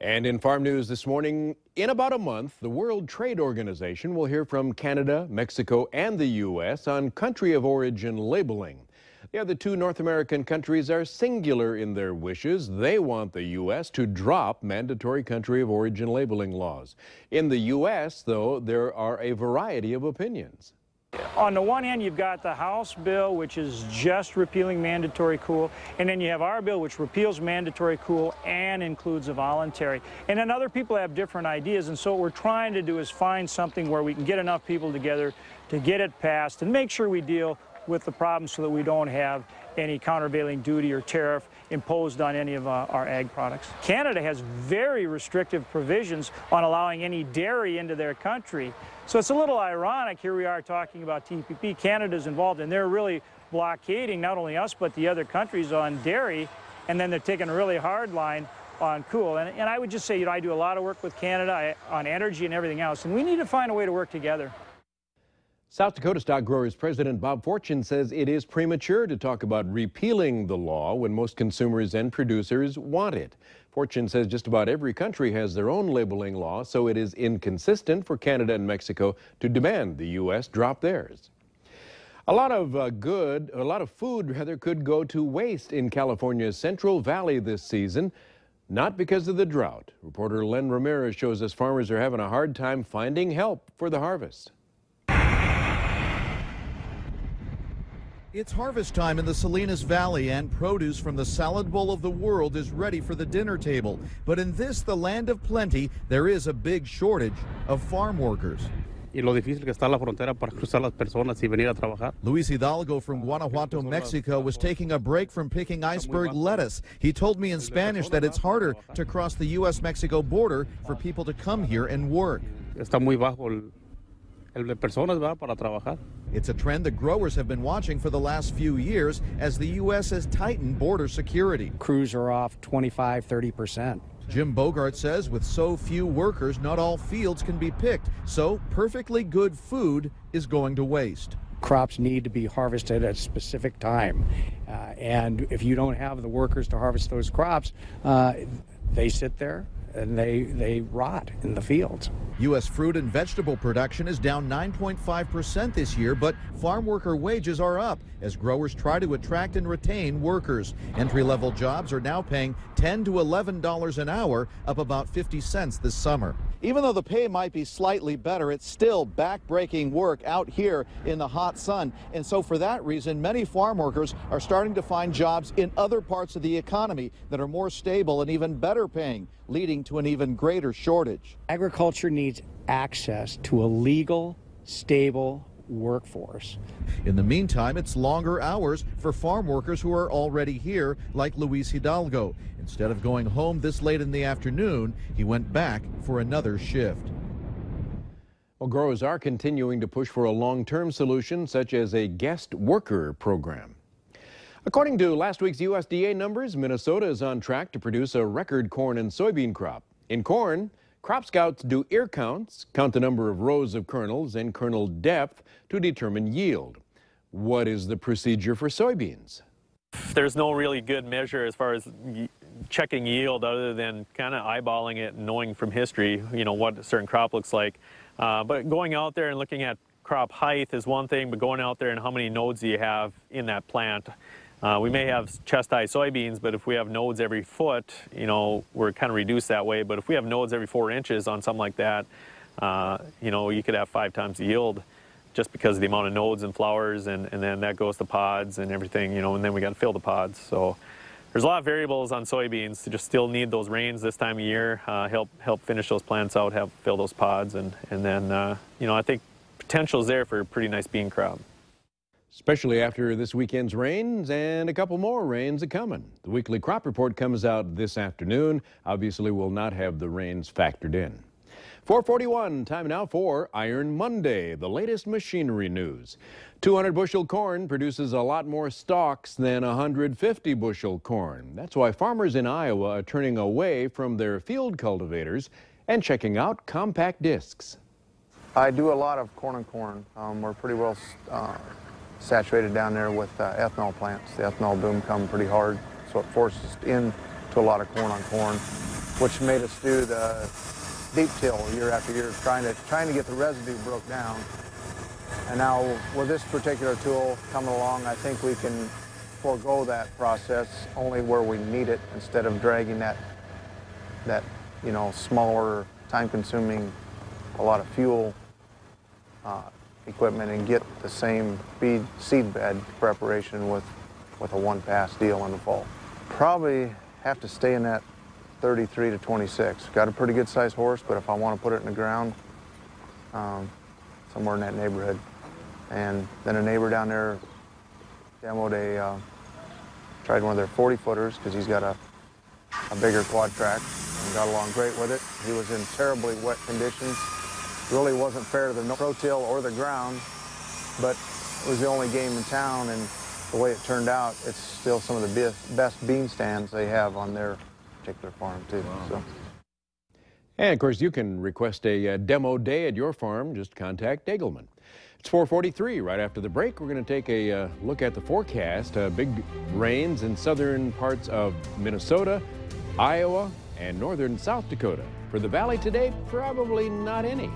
And in farm news this morning, in about a month, the World Trade Organization will hear from Canada, Mexico, and the U.S. on country of origin labeling. The other two North American countries are singular in their wishes. They want the U.S. to drop mandatory country of origin labeling laws. In the U.S., though, there are a variety of opinions. On the one hand, you've got the House bill, which is just repealing mandatory cool, and then you have our bill, which repeals mandatory cool and includes a voluntary. And then other people have different ideas, and so what we're trying to do is find something where we can get enough people together to get it passed and make sure we deal with the problem so that we don't have any countervailing duty or tariff imposed on any of our ag products. Canada has very restrictive provisions on allowing any dairy into their country. So it's a little ironic, here we are talking about TPP, Canada's involved, and they're really blockading not only us but the other countries on dairy, and then they're taking a really hard line on cool. And I would just say, I do a lot of work with Canada on energy and everything else, and we need to find a way to work together. South Dakota Stock Growers President Bob Fortune says it is premature to talk about repealing the law when most consumers and producers want it. Fortune says just about every country has their own labeling law, so it is inconsistent for Canada and Mexico to demand the U.S. drop theirs. A lot of food could go to waste in California's Central Valley this season, not because of the drought. Reporter Len Ramirez shows us farmers are having a hard time finding help for the harvest. It's harvest time in the Salinas Valley, and produce from the salad bowl of the world is ready for the dinner table. But in this, the land of plenty, there is a big shortage of farm workers. Luis Hidalgo from Guanajuato, Mexico, was taking a break from picking iceberg lettuce. He told me in Spanish that it's harder to cross the U.S.-Mexico border for people to come here and work. It's a trend that growers have been watching for the last few years as the U.S. has tightened border security. Crews are off 25–30%. Jim Bogart says with so few workers, not all fields can be picked, so perfectly good food is going to waste. Crops need to be harvested at a specific time, and if you don't have the workers to harvest those crops, they sit there and they rot in the fields. U.S. fruit and vegetable production is down 9.5% this year, but farm worker wages are up as growers try to attract and retain workers. Entry-level jobs are now paying $10 to $11 an hour, up about 50 cents this summer. Even though the pay might be slightly better, it's still back-breaking work out here in the hot sun. And so for that reason, many farm workers are starting to find jobs in other parts of the economy that are more stable and even better paying, leading to an even greater shortage. Agriculture needs access to a legal, stable workforce. In the meantime, it's longer hours for farm workers who are already here, like Luis Hidalgo. Instead of going home this late in the afternoon, he went back for another shift. Well, growers are continuing to push for a long-term solution, such as a guest worker program. According to last week's USDA numbers, Minnesota is on track to produce a record corn and soybean crop. In corn, crop scouts do ear counts, count the number of rows of kernels and kernel depth to determine yield. What is the procedure for soybeans? There's no really good measure as far as checking yield other than kind of eyeballing it and knowing from history, what a certain crop looks like. But going out there and looking at crop height is one thing, but going out there and how many nodes do you have in that plant. We may have chest-high soybeans, but if we have nodes every foot, we're kind of reduced that way. But if we have nodes every 4 inches on something like that, you could have 5 times the yield just because of the amount of nodes and flowers, and then that goes to pods and everything, and then we got to fill the pods. So there's a lot of variables on soybeans. You just still need those rains this time of year, help finish those plants out, fill those pods, and then, I think potential is there for a pretty nice bean crop. Especially after this weekend's rains and a couple more rains are coming. The weekly crop report comes out this afternoon. Obviously, we'll not have the rains factored in. 4:41, time now for Iron Monday, the latest machinery news. 200 bushel corn produces a lot more stalks than 150 bushel corn. That's why farmers in Iowa are turning away from their field cultivators and checking out compact discs. I do a lot of corn on corn. We're pretty well saturated down there with ethanol plants. The ethanol boom come pretty hard, so it forces into a lot of corn on corn. which made us do the deep till year after year, trying to get the residue broke down. And now with this particular tool coming along, I think we can forego that process only where we need it, instead of dragging that smaller, time-consuming, a lot of fuel equipment, and get the same seed bed preparation with a one-pass deal in the fall. Probably have to stay in that 33 to 26. Got a pretty good sized horse, but if I want to put it in the ground, somewhere in that neighborhood. And then a neighbor down there demoed tried one of their 40-footers, because he's got a bigger quad track, and got along great with it. He was in terribly wet conditions. Really wasn't fair to the pro-till or the ground, but it was the only game in town, and the way it turned out, it's still some of the best bean stands they have on their particular farm too. Wow. So. And of course, you can request a demo day at your farm. Just contact Degelman. It's 4:43. Right after the break, we're going to take a look at the forecast. Big rains in southern parts of Minnesota, Iowa, and northern South Dakota. For the valley today, probably not any.